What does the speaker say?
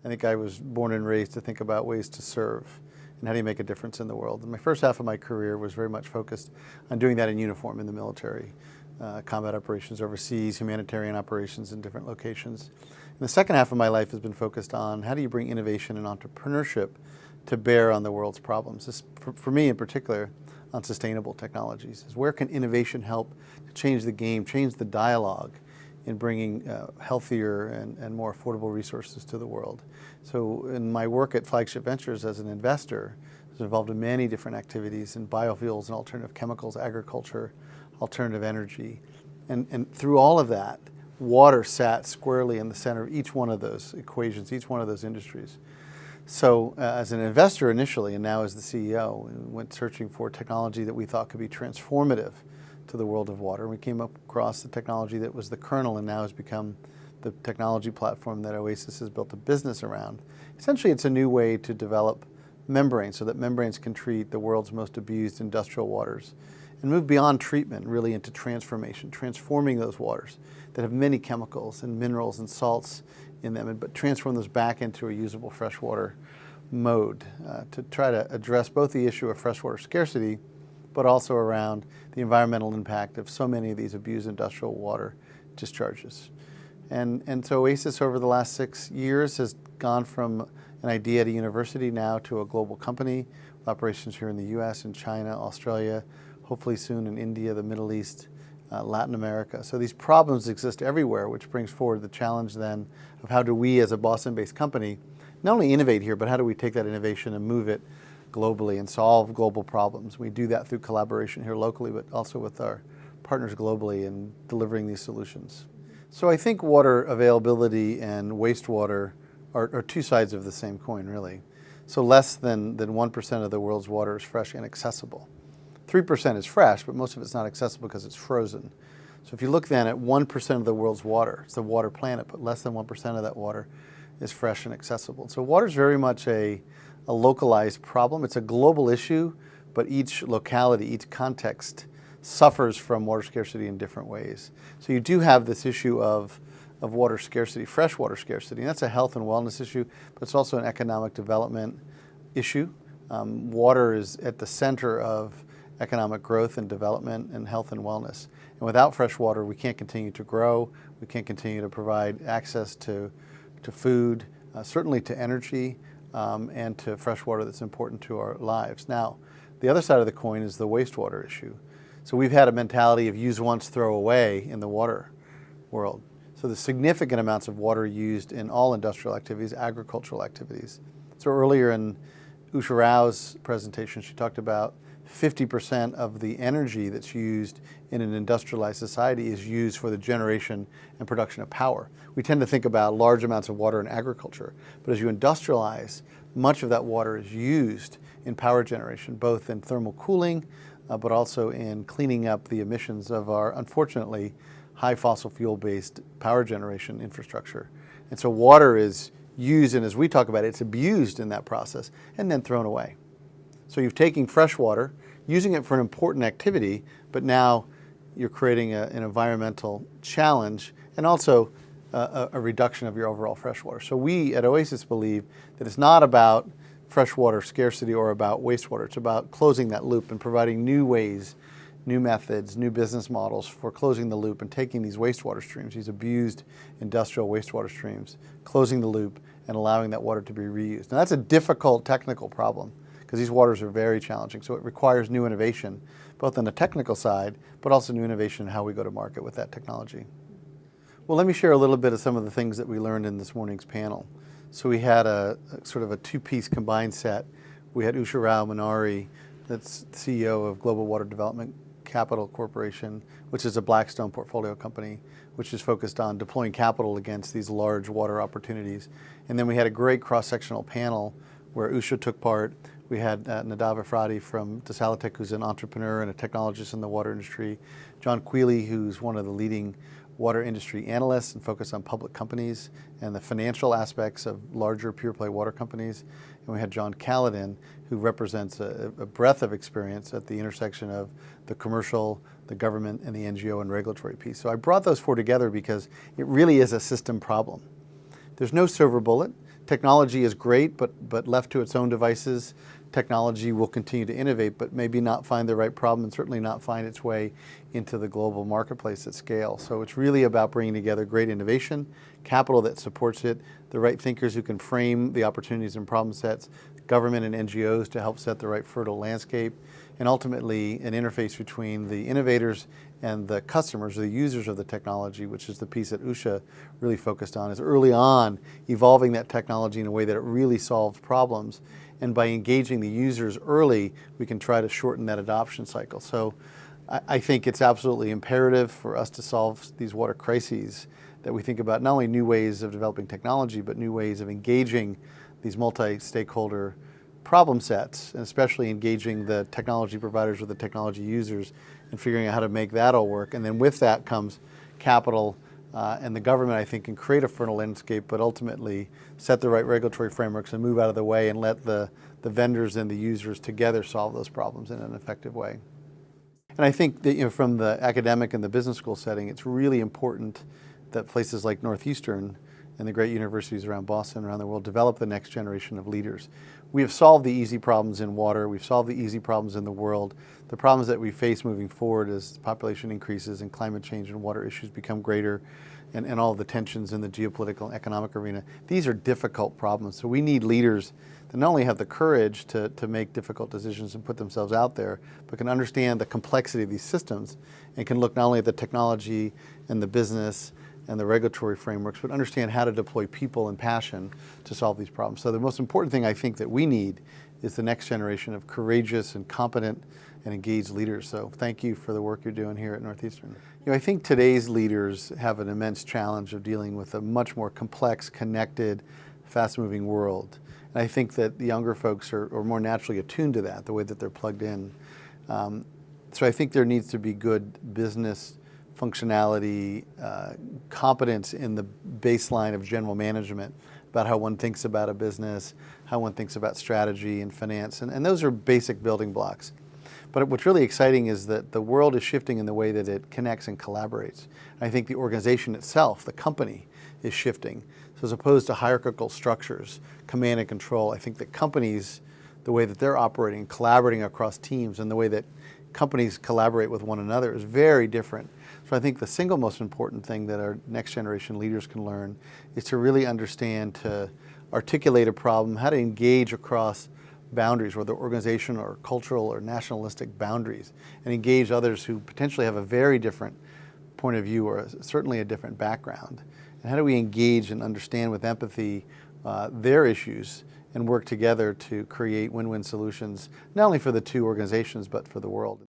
I think I was born and raised to think about ways to serve and how do you make a difference in the world. And my first half of my career was very much focused on doing that in uniform in the military, combat operations overseas, humanitarian operations in different locations. And the second half of my life has been focused on how do you bring innovation and entrepreneurship to bear on the world's problems. This, for me in particular, on sustainable technologies, is where can innovation help to change the game, change the dialogue in bringing healthier and more affordable resources to the world. So in my work at Flagship Ventures as an investor, I was involved in many different activities in biofuels and alternative chemicals, agriculture, alternative energy. And through all of that, water sat squarely in the center of each one of those equations, each one of those industries. So as an investor initially, and now as the CEO, we went searching for technology that we thought could be transformative to the world of water. We came across the technology that was the kernel and now has become the technology platform that Oasys has built a business around. Essentially, it's a new way to develop membranes so that membranes can treat the world's most abused industrial waters and move beyond treatment really into transformation, transforming those waters that have many chemicals and minerals and salts in them, but transform those back into a usable freshwater mode to try to address both the issue of freshwater scarcity, but also around the environmental impact of so many of these abused industrial water discharges. And so Oasys over the last 6 years has gone from an idea at a university now to a global company with operations here in the US and China, Australia, hopefully soon in India, the Middle East, Latin America. So these problems exist everywhere, which brings forward the challenge then of how do we as a Boston-based company not only innovate here, but how do we take that innovation and move it globally and solve global problems. We do that through collaboration here locally, but also with our partners globally in delivering these solutions. So I think water availability and wastewater are two sides of the same coin, really. So less than 1% of the world's water is fresh and accessible. 3% is fresh, but most of it's not accessible because it's frozen. So if you look then at 1% of the world's water, it's the water planet, but less than 1% of that water is fresh and accessible. So water is very much a localized problem. It's a global issue, but each locality, each context suffers from water scarcity in different ways. So you do have this issue of water scarcity, freshwater scarcity, and that's a health and wellness issue, but it's also an economic development issue. Water is at the center of economic growth and development and health and wellness. And without fresh water, we can't continue to grow, we can't continue to provide access to food, certainly to energy, and to fresh water that's important to our lives. Now, the other side of the coin is the wastewater issue. So we've had a mentality of use once, throw away in the water world. So there's significant amounts of water used in all industrial activities, agricultural activities. So earlier in Usha Rao's presentation, she talked about 50% of the energy that's used in an industrialized society is used for the generation and production of power. We tend to think about large amounts of water in agriculture, but as you industrialize, much of that water is used in power generation, both in thermal cooling, but also in cleaning up the emissions of our, unfortunately, high fossil fuel-based power generation infrastructure. And so water is used, and as we talk about it, it's abused in that process and then thrown away. So you're taking fresh water, using it for an important activity, but now you're creating an environmental challenge and also a reduction of your overall freshwater. So we at Oasys believe that it's not about freshwater scarcity or about wastewater. It's about closing that loop and providing new ways, new methods, new business models for closing the loop and taking these wastewater streams, these abused industrial wastewater streams, closing the loop and allowing that water to be reused. Now that's a difficult technical problem because these waters are very challenging. So it requires new innovation, both on the technical side, but also new innovation in how we go to market with that technology. Well, let me share a little bit of some of the things that we learned in this morning's panel. So we had a sort of a two-piece combined set. We had Usha Rao Manari, that's CEO of Global Water Development Capital Corporation, which is a Blackstone portfolio company, which is focused on deploying capital against these large water opportunities. And then we had a great cross-sectional panel where Usha took part. We had Nadav Efrati from Tesalitech, who's an entrepreneur and a technologist in the water industry. John Quealy, who's one of the leading water industry analysts and focused on public companies and the financial aspects of larger pure play water companies. And we had John Callahan, who represents a breadth of experience at the intersection of the commercial, the government, and the NGO and regulatory piece. So I brought those four together because it really is a system problem. There's no silver bullet. technology is great, but left to its own devices, technology will continue to innovate, but maybe not find the right problem and certainly not find its way into the global marketplace at scale. So it's really about bringing together great innovation, capital that supports it, the right thinkers who can frame the opportunities and problem sets, government and NGOs to help set the right fertile landscape, and ultimately an interface between the innovators and the customers, or the users of the technology, which is the piece that Usha really focused on, is early on evolving that technology in a way that it really solves problems. And by engaging the users early, we can try to shorten that adoption cycle. So I think it's absolutely imperative for us to solve these water crises that we think about not only new ways of developing technology, but new ways of engaging these multi-stakeholder problem sets, and especially engaging the technology providers with the technology users and figuring out how to make that all work. And then with that comes capital, and the government, I think, can create a fertile landscape, but ultimately set the right regulatory frameworks and move out of the way and let the vendors and the users together solve those problems in an effective way. And I think that, from the academic and the business school setting, it's really important that places like Northeastern and the great universities around Boston, around the world, develop the next generation of leaders. We have solved the easy problems in water. We've solved the easy problems in the world. The problems that we face moving forward as population increases and climate change and water issues become greater, and all the tensions in the geopolitical and economic arena, these are difficult problems. So we need leaders that not only have the courage to make difficult decisions and put themselves out there, but can understand the complexity of these systems and can look not only at the technology and the business and the regulatory frameworks, but understand how to deploy people and passion to solve these problems. So the most important thing I think that we need is the next generation of courageous and competent and engaged leaders. So thank you for the work you're doing here at Northeastern. I think today's leaders have an immense challenge of dealing with a much more complex, connected, fast-moving world. And I think that the younger folks are more naturally attuned to that, the way that they're plugged in. So I think there needs to be good business functionality, competence in the baseline of general management about how one thinks about a business, how one thinks about strategy and finance, and those are basic building blocks. But what's really exciting is that the world is shifting in the way that it connects and collaborates. I think the organization itself, the company, is shifting. So as opposed to hierarchical structures, command and control, I think that companies, the way that they're operating, collaborating across teams, and the way that companies collaborate with one another is very different. So I think the single most important thing that our next generation leaders can learn is to really understand, to articulate a problem, how to engage across boundaries, whether organizational or cultural or nationalistic boundaries, and engage others who potentially have a very different point of view or certainly a different background. And how do we engage and understand with empathy their issues and work together to create win-win solutions, not only for the two organizations, but for the world.